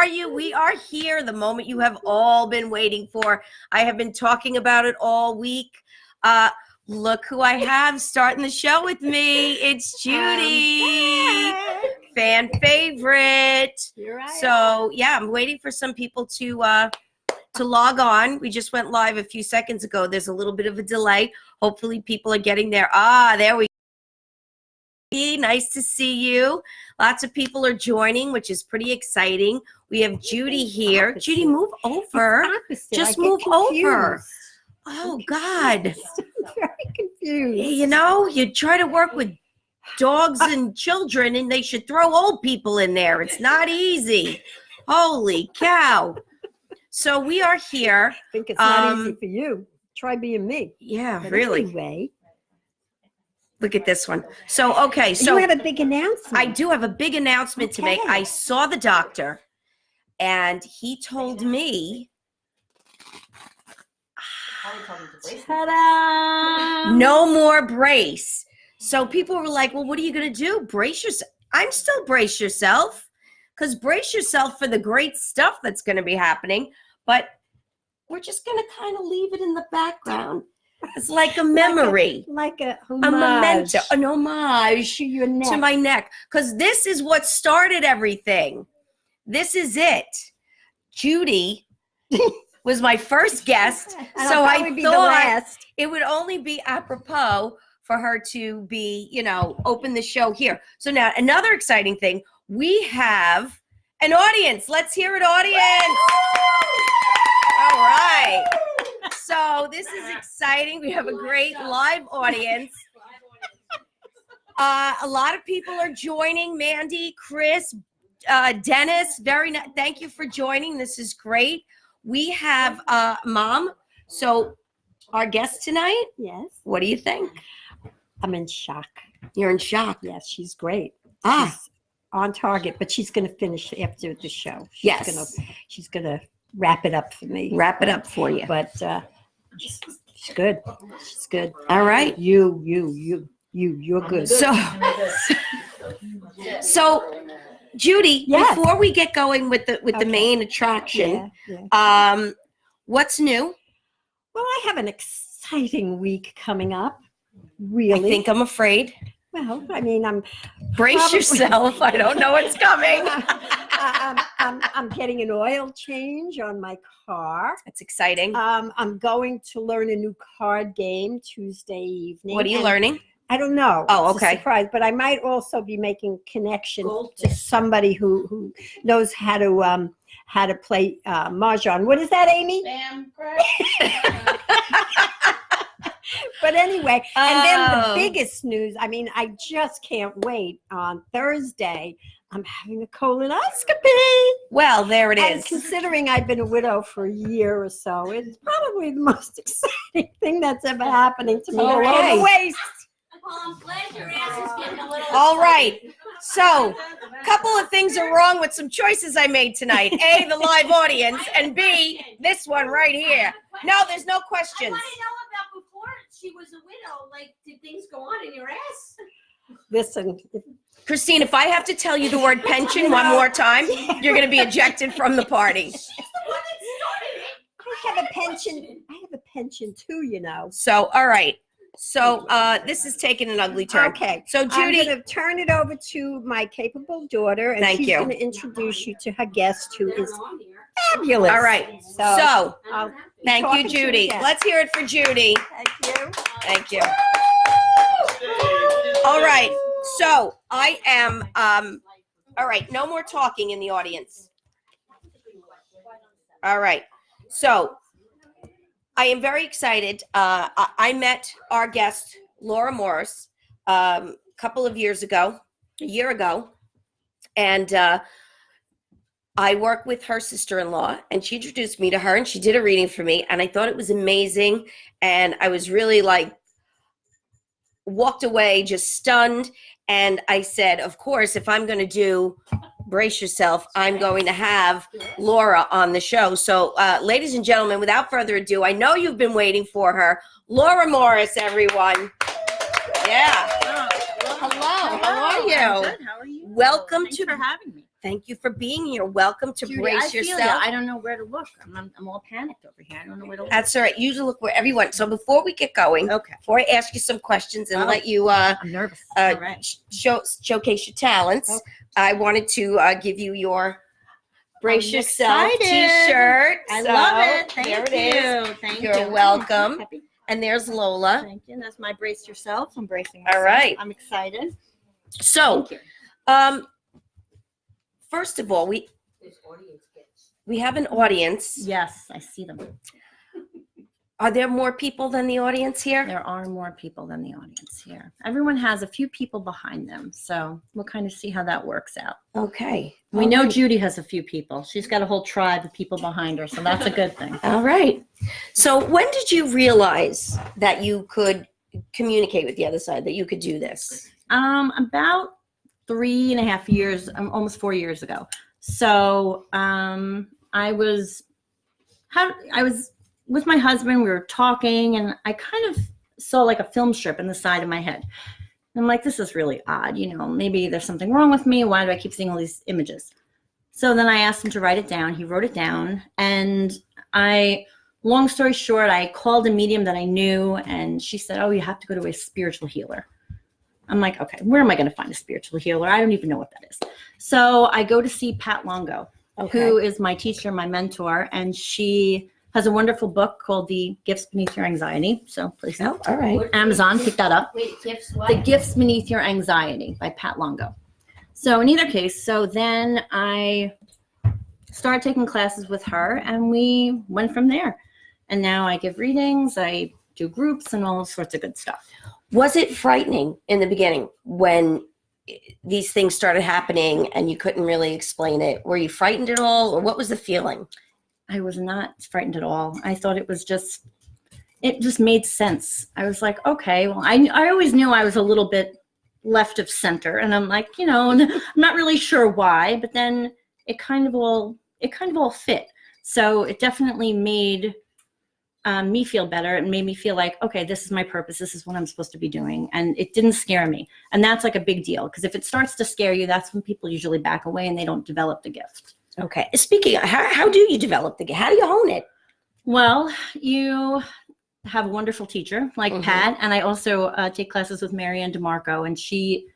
are you? We are here, the moment you have all been waiting for. I have been talking about it all week. Look who I have starting the show with me. It's Judy, fan favorite. So yeah, I'm waiting for some people to log on. We just went live a few seconds ago. There's a little bit of a delay. Hopefully people are getting there. There we go. Nice to see you. Lots of people are joining, which is pretty exciting. We have Judy here. Judy, move over. Just move over. Oh, God. I'm very confused. You know, you try to work with dogs and children, and they should throw old people in there. It's not easy. Holy cow. So we are here. I think it's not easy for you. Try being me. Yeah, but really. Anyway. Look at this one. So, okay. So you have a big announcement. I do have a big announcement to make. I saw the doctor, and he told me, ta-da! No more brace. So people were like, well, what are you going to do? Brace yourself. I'm still brace yourself, because brace yourself for the great stuff that's going to be happening. But we're just going to kind of leave it in the background. It's like a memory, like a memento, an homage to your neck, to my neck, because this is what started everything. This is it. Judy was my first guest, so I thought it would only be apropos for her to be, open the show here. So now another exciting thing, we have an audience. Let's hear it, audience. All right. So this is exciting. We have a great live audience. A lot of people are joining. Mandy, Chris, Dennis, thank you for joining. This is great. We have Mom. So our guest tonight. Yes. What do you think? I'm in shock. You're in shock. Yes, she's great. She's on target, but she's going to finish after the show. She's gonna wrap it up for me. Wrap it up for you. But she's good. She's good. All right. You're good. So Judy, before we get going with the main attraction, what's new? Well, I have an exciting week coming up. Really? I think I'm afraid. Well, I mean, brace yourself. I don't know what's coming. I'm getting an oil change on my car. That's exciting. I'm going to learn a new card game Tuesday evening. What are you learning? I don't know. Oh, it's a surprise, but I might also be making connection to somebody who knows how to play mahjong. What is that, Amy? But anyway, and then the biggest news, I mean, I just can't wait. On Thursday, I'm having a colonoscopy. Well, there it is. And considering I've been a widow for a year or so, it's probably the most exciting thing that's ever happening to me. Okay. Waist. Well, I'm glad your ass is getting a little... All right. So, a couple of things are wrong with some choices I made tonight. A, the live audience, and B, this one right here. No, there's no questions. I want to know about before she was a widow. Like, did things go on in your ass? Listen. Christine, if I have to tell you the word pension one more time, you're going to be ejected from the party. She's the one that started it. I have a pension too, So, all right. So this is taking an ugly turn. Okay. So Judy, I'm going to turn it over to my capable daughter, and she's going to introduce you to her guest, who is fabulous. All right. So thank you, Judy. You Let's hear it for Judy. Thank you. Thank you. All right. So I am. All right. No more talking in the audience. All right. So I am very excited. I met our guest, Laura Morris, a couple of years ago, a year ago. And I work with her sister-in-law, and she introduced me to her, and she did a reading for me. And I thought it was amazing. And I was really walked away just stunned. And I said, of course, if I'm going to do Brace Yourself, I'm going to have Laura on the show. So, ladies and gentlemen, without further ado, I know you've been waiting for her. Laura Morris, everyone. Yeah. Hello. How are you? Good. How are you? Welcome Thanks to for having me. Thank you for being here. Welcome to Judy, Brace I feel Yourself. ya. I don't know where to look. I'm all panicked over here. I don't know where to look. That's all right. You look where everyone. So before we get going, Okay. before I ask you some questions and Oh. let you I'm nervous. All right. showcase your talents, Okay. I wanted to give you your Brace I'm Yourself excited. T-shirt. I So, love it. Thank there it you. is. Thank You're you. welcome. Happy. And there's Lola. Thank you. That's my Brace Yourself. I'm bracing All myself. right. I'm excited. So, Thank you. first of all, we have an audience. Yes, I see them. Are there more people than the audience here? There are more people than the audience here. Everyone has a few people behind them, so we'll kind of see how that works out. Okay. We All know right. Judy has a few people. She's got a whole tribe of people behind her, so that's a good thing. All right. So when did you realize that you could communicate with the other side, that you could do this? About 3.5 years, almost 4 years ago. So I was with my husband. We were talking, and I kind of saw like a film strip in the side of my head. And I'm like, this is really odd. You know, maybe there's something wrong with me. Why do I keep seeing all these images? So then I asked him to write it down. He wrote it down, and long story short, I called a medium that I knew, and she said, oh, you have to go to a spiritual healer. I'm like, okay, where am I going to find a spiritual healer? I don't even know what that is. So I go to see Pat Longo, who is my teacher, my mentor, and she has a wonderful book called The Gifts Beneath Your Anxiety. So please, Oh, all right. Amazon, pick that up. Wait, gifts what? The Gifts Beneath Your Anxiety by Pat Longo. So in either case, so then I started taking classes with her, and we went from there. And now I give readings, I do groups, and all sorts of good stuff. Was it frightening in the beginning when these things started happening and you couldn't really explain it? Were you frightened at all, or what was the feeling? I was not frightened at all. I thought it just made sense. I was like, okay, well, I always knew I was a little bit left of center, and I'm like, you know, I'm not really sure why, but then it kind of all fit. So it definitely made me feel better. It made me feel like, okay, this is my purpose. This is what I'm supposed to be doing. And it didn't scare me. And that's like a big deal, because if it starts to scare you, that's when people usually back away and they don't develop the gift. Okay. Speaking of, how do you develop the gift? How do you hone it? Well, you have a wonderful teacher like Mhm. Pat. And I also take classes with Marianne DeMarco. And she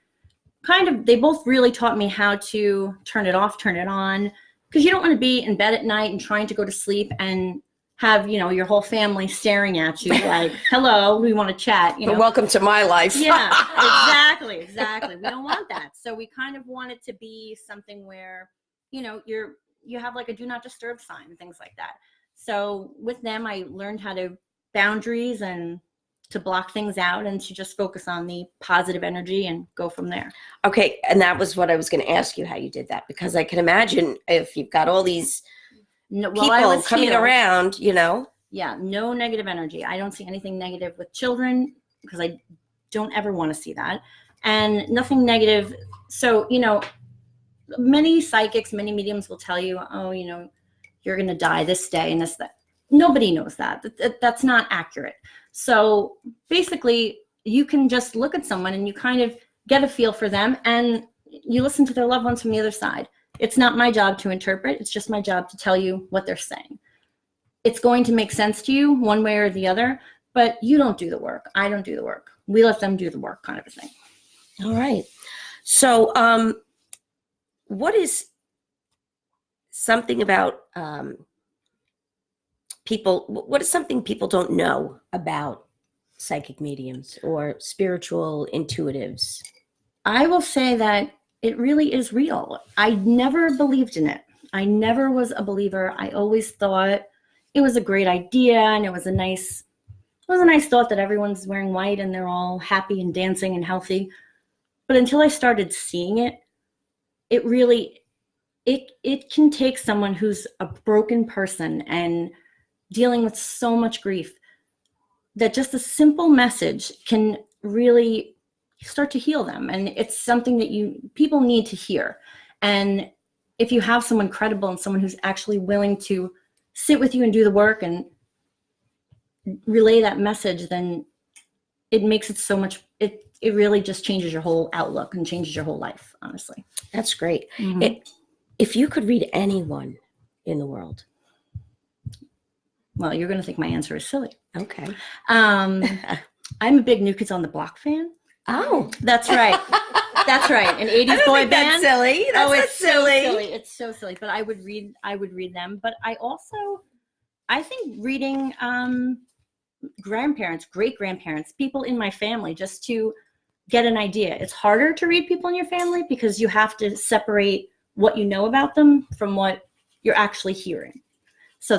they both really taught me how to turn it off, turn it on. Because you don't want to be in bed at night and trying to go to sleep and have, you know, your whole family staring at you like, hello, we want to chat. You know? Welcome to my life. Yeah, exactly. We don't want that. So we kind of want it to be something where, you know, you have like a do not disturb sign and things like that. So with them, I learned how to boundaries and to block things out and to just focus on the positive energy and go from there. Okay. And that was what I was going to ask you, how you did that, because I can imagine if you've got all these people coming around, you know. Yeah, no negative energy. I don't see anything negative with children, because I don't ever want to see that. And nothing negative. So, you know, many psychics, many mediums will tell you, oh, you know, you're going to die this day and this, that. Nobody knows that. That's not accurate. So basically, you can just look at someone and you kind of get a feel for them, and you listen to their loved ones from the other side. It's not my job to interpret. It's just my job to tell you what they're saying. It's going to make sense to you one way or the other, but you don't do the work. I don't do the work. We let them do the work, kind of a thing. All right. So what is something about what is something people don't know about psychic mediums or spiritual intuitives? I will say that it really is real. I never believed in it. I never was a believer. I always thought it was a great idea, and it was a nice thought that everyone's wearing white and they're all happy and dancing and healthy. But until I started seeing it, it really, it can take someone who's a broken person and dealing with so much grief, that just a simple message can really start to heal them. And it's something that people need to hear. And if you have someone credible and someone who's actually willing to sit with you and do the work and relay that message, then it makes it so much, it really just changes your whole outlook and changes your whole life, honestly. That's great. Mm-hmm. If you could read anyone in the world. Well, you're going to think my answer is silly. Okay. I'm a big New Kids on the Block fan. Oh. That's right. That's right. An 80s boy band. That's silly. That's it's silly. So silly. It's so silly. But I would read them. But I think reading grandparents, great grandparents, people in my family, just to get an idea. It's harder to read people in your family because you have to separate what you know about them from what you're actually hearing. So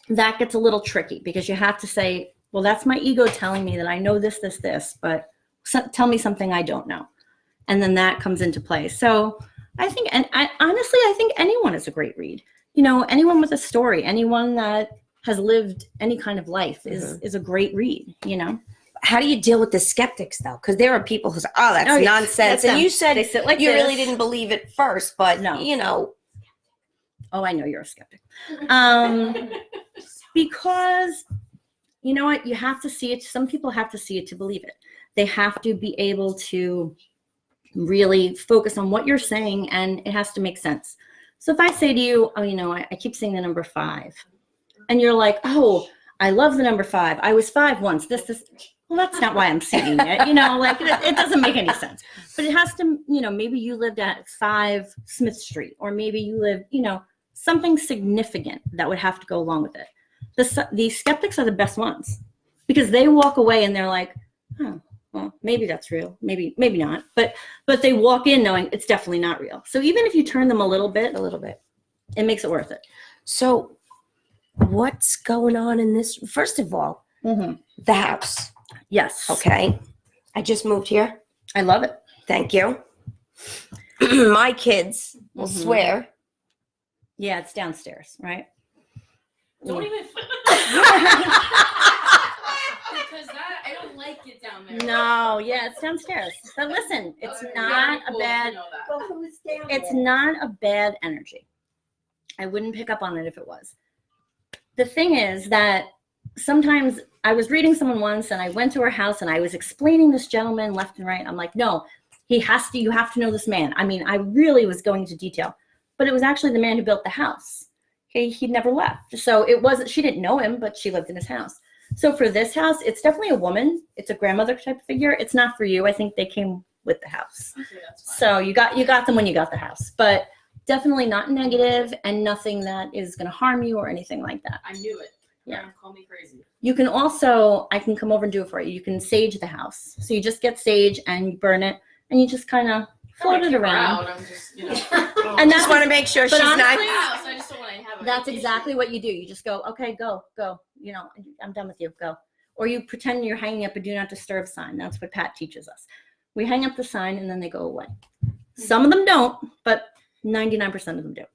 that gets a little tricky because you have to say, well, that's my ego telling me that I know this, but tell me something I don't know. And then that comes into play. So I think, honestly, I think anyone is a great read. You know, anyone with a story, anyone that has lived any kind of life is a great read, you know. How do you deal with the skeptics, though? Because there are people who say, oh, that's nonsense. That's and them. you said They sit like you this. really didn't believe it first, but, No. you know. Oh, I know you're a skeptic. Because, you know what, you have to see it. Some people have to see it to believe it. They have to be able to really focus on what you're saying, and it has to make sense. So if I say to you, oh, you know, I keep saying the number 5, and you're like, oh, I love the number 5. I was 5 once. This. Well, that's not why I'm saying it. You know, like it doesn't make any sense. But it has to, you know, maybe you lived at 5 Smith Street, or maybe you live, you know, something significant that would have to go along with it. The skeptics are the best ones because they walk away and they're like, oh, well, maybe that's real. Maybe not. But they walk in knowing it's definitely not real. So even if you turn them a little bit, it makes it worth it. So what's going on in this? First of all, the house. Yes. Okay. I just moved here. I love it. Thank you. My kids will swear. Yeah, it's downstairs, right? Don't even. Because that I don't like it down there. No, yeah, it's downstairs. But listen, it's not a bad. Well, who's down It's there? not a bad energy. I wouldn't pick up on it if it was. The thing is that sometimes I was reading someone once and I went to her house and I was explaining this gentleman left and right. I'm like, no, you have to know this man. I mean, I really was going into detail, but it was actually the man who built the house. Okay, he never left. So it wasn't, she didn't know him, but she lived in his house. So for this house, it's definitely a woman. It's a grandmother type of figure. It's not for you. I think they came with the house. Okay, So you got them when you got the house, but definitely not negative and nothing that is going to harm you or anything like that. I knew it. Yeah. Call me crazy. You can also, I can come over and do it for you. You can sage the house. So you just get sage and you burn it and you just kind of float it around. I'm just, you know. And I just want to make sure she's honestly, not. House, I just don't want to have. That's exactly what you do. You just go, okay, go. You know, I'm done with you. Go. Or you pretend you're hanging up a do not disturb sign. That's what Pat teaches us. We hang up the sign and then they go away. Some of them don't, but 99% of them do.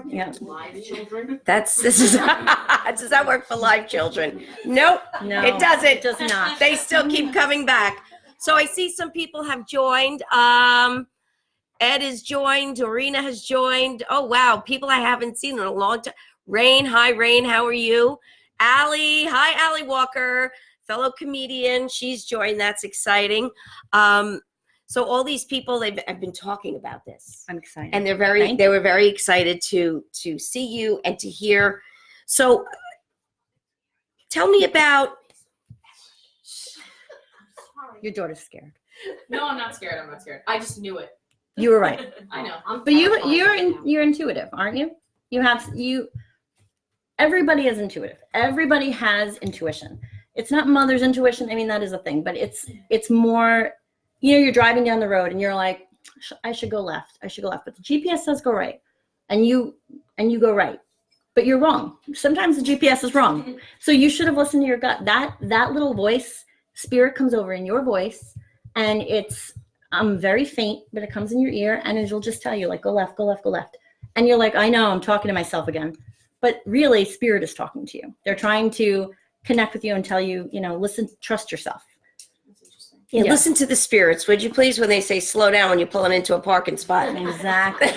Yeah. Live children. This is does that work for live children? Nope. No, It doesn't. It does not. They still keep coming back. So I see some people have joined. Ed has joined. Dorina has joined. Oh, wow. People I haven't seen in a long time. Rain. Hi, Rain. How are you? Allie. Hi, Allie Walker. Fellow comedian. She's joined. That's exciting. So all these people, I've been talking about this. I'm excited. And they were very excited to see you and to hear. So tell me about. Your daughter's scared. No, I'm not scared. I just knew it. You were right. I know. But you're intuitive, aren't you? Everybody is intuitive. Everybody has intuition. It's not mother's intuition. I mean, that is a thing, but it's more, you know, you're driving down the road and you're like, I should go left. But the GPS says go right. And you go right. But you're wrong. Sometimes the GPS is wrong. So you should have listened to your gut. That little voice, spirit comes over in your voice, and it's very faint, but it comes in your ear, and it'll just tell you, like, go left, go left, go left. And you're like, I know, I'm talking to myself again. But really, spirit is talking to you. They're trying to connect with you and tell you, you know, listen, trust yourself. That's interesting. Yeah, Yeah. listen to the spirits, would you please, when they say slow down when you're pulling into a parking spot. Exactly.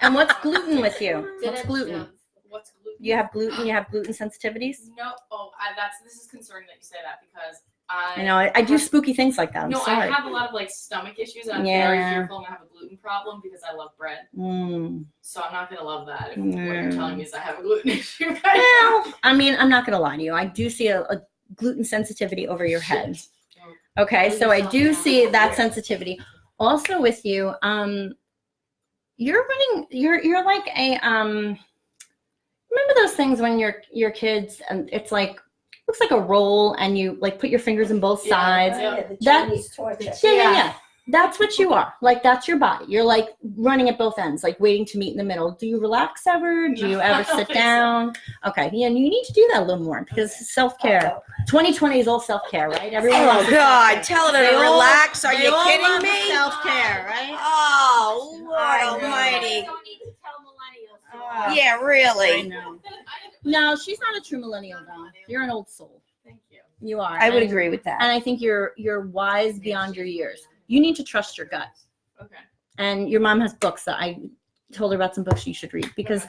And what's gluten with you? What's gluten? What's gluten? You have gluten sensitivities? No. Oh, this is concerning that you say that because I do spooky things like that. I'm No, sorry. I have a lot of like stomach issues, and I'm Yeah. very fearful I'm gonna have a gluten problem because I love bread. So I'm not gonna love that if what you're telling me is I have a gluten issue. Well, I mean, I'm not gonna lie to you. I do see a gluten sensitivity over your head. Okay, so I do see that sensitivity. Also with you, you're like a remember those things when you're kids and it's like looks like a roll and you like put your fingers in both sides. The That- Chinese torture. Yeah. That's what you are. Like that's your body. You're like running at both ends, like waiting to meet in the middle. Do you relax ever? Do you ever sit down? Okay. Yeah, you need to do that a little more because self-care. 2020 is all self-care, right? Everyone loves Oh God, self-care. tell her They to all relax. Are They you all kidding love me? self-care, right? Oh I Lord know. Almighty. Don't need to tell millennials. Oh. Yeah, I really. know. No, she's not a true millennial though. You're an old soul. Thank you. You are. I would And- agree with that. And I think you're wise beyond your years. You need to trust your gut. Okay. And your mom has books that I told her about some books you should read because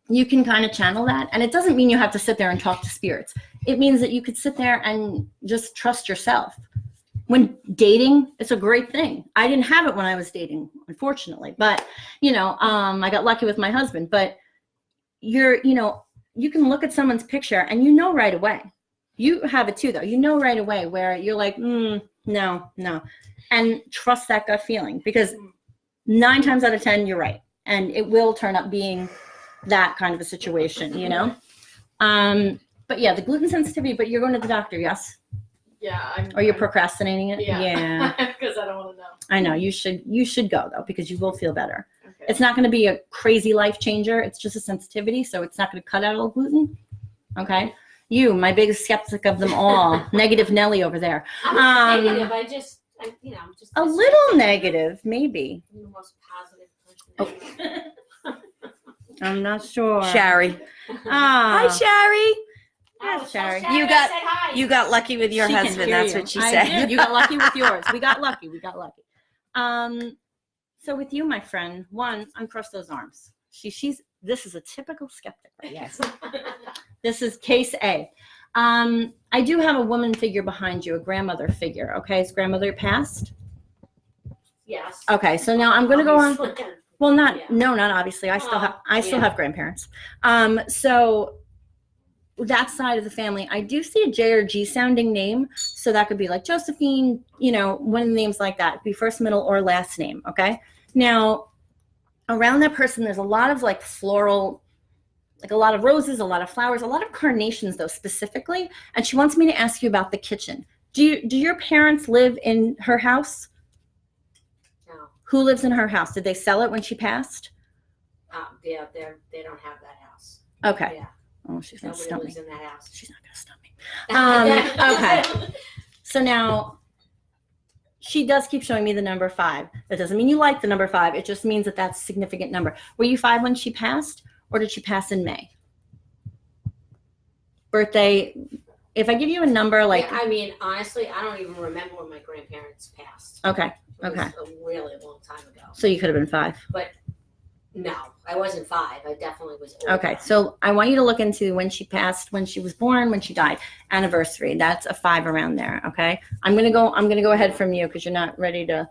you can kind of channel that. And it doesn't mean you have to sit there and talk to spirits. It means that you could sit there and just trust yourself. When dating, it's a great thing. I didn't have it when I was dating, unfortunately. But, I got lucky with my husband. But you can look at someone's picture and you know right away. You have it too, though. You know right away where you're like, no. And trust that gut feeling because 9 times out of 10, you're right. And it will turn up being that kind of a situation, But yeah, the gluten sensitivity, but you're going to the doctor, yes? Yeah. Or you're procrastinating it? Yeah. Because I don't want to know. I know. You should go, though, because you will feel better. Okay. It's not going to be a crazy life changer. It's just a sensitivity, so it's not going to cut out all gluten. Okay? You, my biggest skeptic of them all. Negative Nelly over there. I'm not negative. I'm just A little negative, maybe. I'm the most positive person. I'm not sure. Shari. Ah. Hi, Shari. Yes, Shari. You I got- said hi. You got lucky with your She can husband. hear That's you. what she I said. did. You got lucky with yours. We got lucky. So with you, my friend, one, uncross those arms. This is a typical skeptic, right? Yes. This is case A. I do have a woman figure behind you, a grandmother figure. Okay, is grandmother passed? Yes. Okay, so now I'm going to go on. Obviously. Well, Yeah. not obviously. I still Yeah. have grandparents. So that side of the family, I do see a J or G sounding name. So that could be like Josephine, one of the names like that. It'd be first, middle, or last name. Okay. Now, around that person, there's a lot of like floral, like a lot of roses, a lot of flowers, a lot of carnations though specifically. And she wants me to ask you about the kitchen. Do your parents live in her house? No. Who lives in her house? Did they sell it when she passed? Yeah, they don't have that house. Okay. Yeah. Oh, she's gonna Nobody stump lives me. in that house. She's not gonna stump me. Okay. So now she does keep showing me the number 5. That doesn't mean you like the number 5. It just means that that's a significant number. Were you 5 when she passed, or did she pass in May? Birthday. If I give you a number like. Yeah, I mean, honestly, I don't even remember when my grandparents passed. Okay. It was Okay. a really long time ago. So you could have been 5. No, I wasn't 5. I definitely was older. Okay. So I want you to look into when she passed, when she was born, when she died, anniversary. That's a 5 around there. Okay. I'm gonna go ahead from you because you're not ready to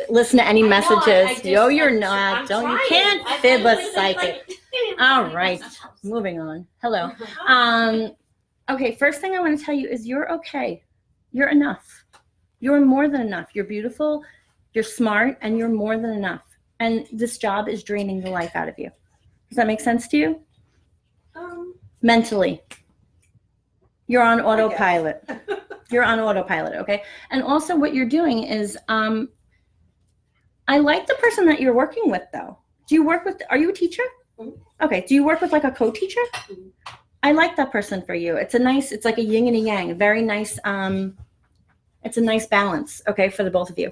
listen to any I know, messages. You're I'm not. trying. You can't I've fib been a with psychic. like- All right. Moving on. Hello. Okay, first thing I want to tell you is you're okay. You're enough. You're more than enough. You're beautiful, you're smart, and you're more than enough. And this job is draining the life out of you. Does that make sense to you? Mentally. You're on autopilot. You're on autopilot, okay? And also what you're doing is, I like the person that you're working with, though. Are you a teacher? Mhm. Okay, do you work with like a co-teacher? Mhm. I like that person for you. It's like a yin and a yang, a very nice, it's a nice balance, okay, for the both of you.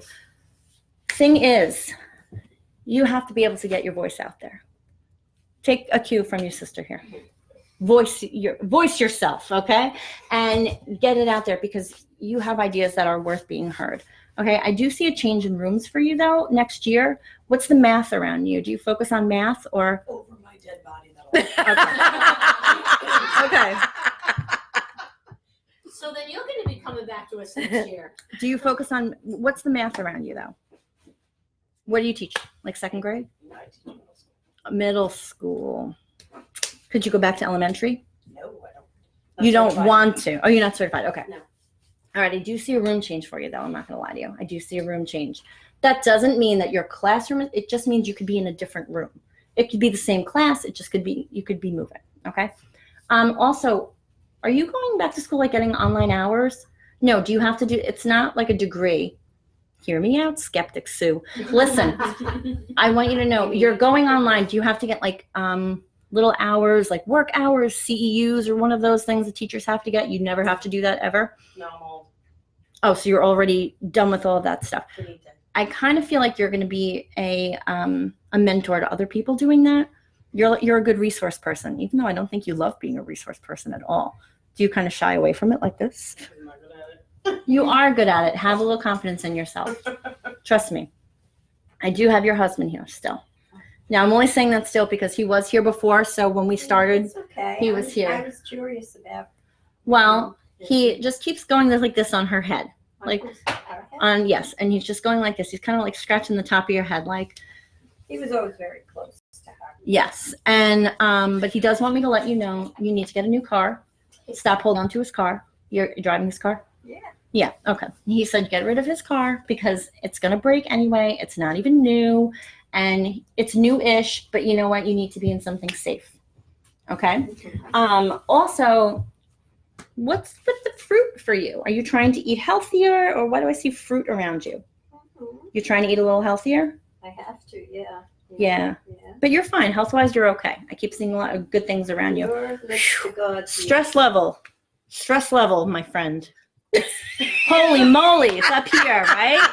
Thing is, you have to be able to get your voice out there. Take a cue from your sister here. Voice yourself, okay? And get it out there because you have ideas that are worth being heard. Okay, I do see a change in rooms for you though next year. What's the math around you? Do you focus on math or? Over my dead body. Okay. So then you're going to be coming back to us next year. Do you focus on what's the math around you though? What do you teach? Like second grade? Middle school. Could you go back to elementary? No, I don't. You don't want to. Oh, you're not certified. Okay. No. All right. I do see a room change for you, though. I'm not going to lie to you. I do see a room change. That doesn't mean that your classroom, it just means you could be in a different room. It could be the same class. It just could be, you could be moving. Okay. Also, are you going back to school, like getting online hours? No. Do you have to do, it's not like a degree. Hear me out, skeptic Sue. Listen, I want you to know you're going online. Do you have to get like, little hours, like work hours, CEUs, or one of those things the teachers have to get? You never have to do that ever? No, I'm old. Oh, so you're already done with all of that stuff. Finita. I kind of feel like you're going to be a mentor to other people doing that. You're a good resource person, even though I don't think you love being a resource person at all. Do you kind of shy away from it like this? I'm not good at it. You are good at it. Have a little confidence in yourself. Trust me. I do have your husband here still. Now, I'm only saying that still because he was here before. So when we started, It's okay. he was here. I was curious about. well, he just keeps going like this on her head. Like, Our head. yes. And he's just going like this. He's kind of like scratching the top of your head. Like, He was always very close to her. yes. And, but he does want me to let you know, you need to get a new car. Stop holding on to his car. You're driving his car? Yeah. Yeah. Okay. He said, get rid of his car because it's going to break anyway. It's not even new. And it's new-ish, but you know what? You need to be in something safe. Okay. Also, what's with the fruit for you? Are you trying to eat healthier, or why do I see fruit around you? Mhm. You're trying to eat a little healthier? I have to, yeah. Yeah. Yeah. But you're fine. Health-wise, you're okay. I keep seeing a lot of good things around you. Lord, lips to God, Stress level, my friend. Holy moly, it's up here, right?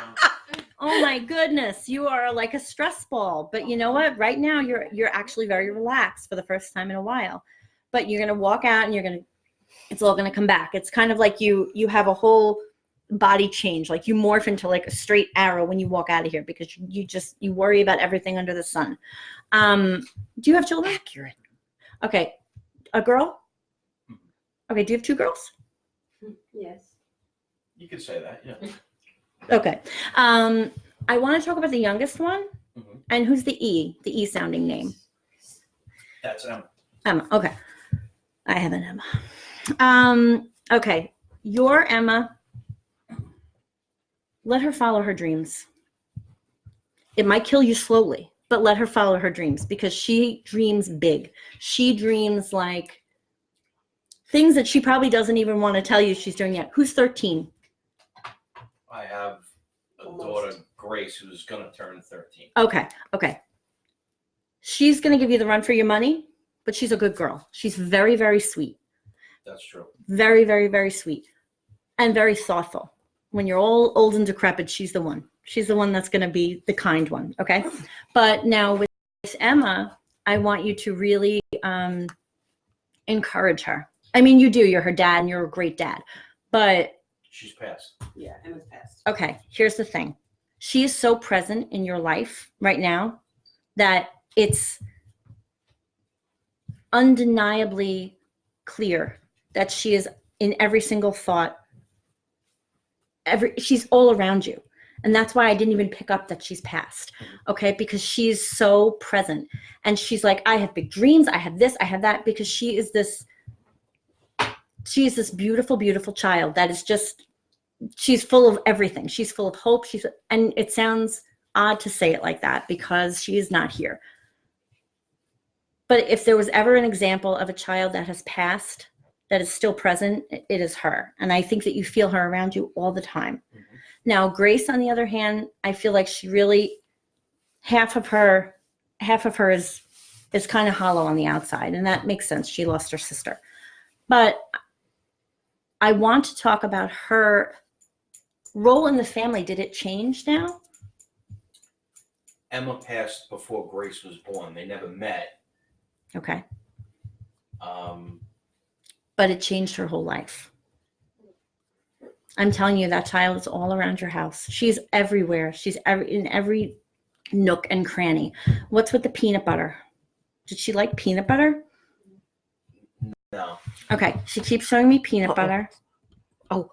Oh my goodness, you are like a stress ball. But you know what? Right now, you're actually very relaxed for the first time in a while. But you're gonna walk out, and it's all gonna come back. It's kind of like you have a whole body change, like you morph into like a straight arrow when you walk out of here because you worry about everything under the sun. Do you have children? Accurate. Okay, a girl. Okay, do you have two girls? Yes. You could say that, yeah. Okay. I want to talk about the youngest one. Mhm. And who's the E sounding name? That's Emma. Okay. I have an Emma. Okay. Your Emma, let her follow her dreams. It might kill you slowly, but let her follow her dreams because she dreams big. She dreams like things that she probably doesn't even want to tell you she's doing yet. Who's 13? I have a daughter, Grace, who's gonna turn 13. Okay. She's going to give you the run for your money, but she's a good girl. She's very, very sweet. That's true. Very, very, very sweet. And very thoughtful. When you're all old and decrepit, she's the one. She's the one that's going to be the kind one, okay? But now with Emma, I want you to really encourage her. I mean, you do. You're her dad, and you're a great dad. But She's passed. Yeah, Emma's passed. okay, here's the thing. She is so present in your life right now that it's undeniably clear that she is in every single thought. She's all around you. And that's why I didn't even pick up that she's passed. Okay, because she's so present. And she's like, I have big dreams. I have this, I have that, because she is this beautiful, beautiful child that is just, she's full of everything. She's full of hope. And it sounds odd to say it like that because she is not here. But if there was ever an example of a child that has passed, that is still present, it is her. And I think that you feel her around you all the time. Mhm. Now, Grace, on the other hand, I feel like she really, half of her is kind of hollow on the outside. And that makes sense. She lost her sister. But I want to talk about her role in the family. Did it change now? Emma passed before Grace was born. They never met. Okay. Um, But it changed her whole life. I'm telling you, that child is all around your house. She's everywhere. She's in every nook and cranny. What's with the peanut butter? Did she like peanut butter? no. Okay, she keeps showing me peanut butter. Oh,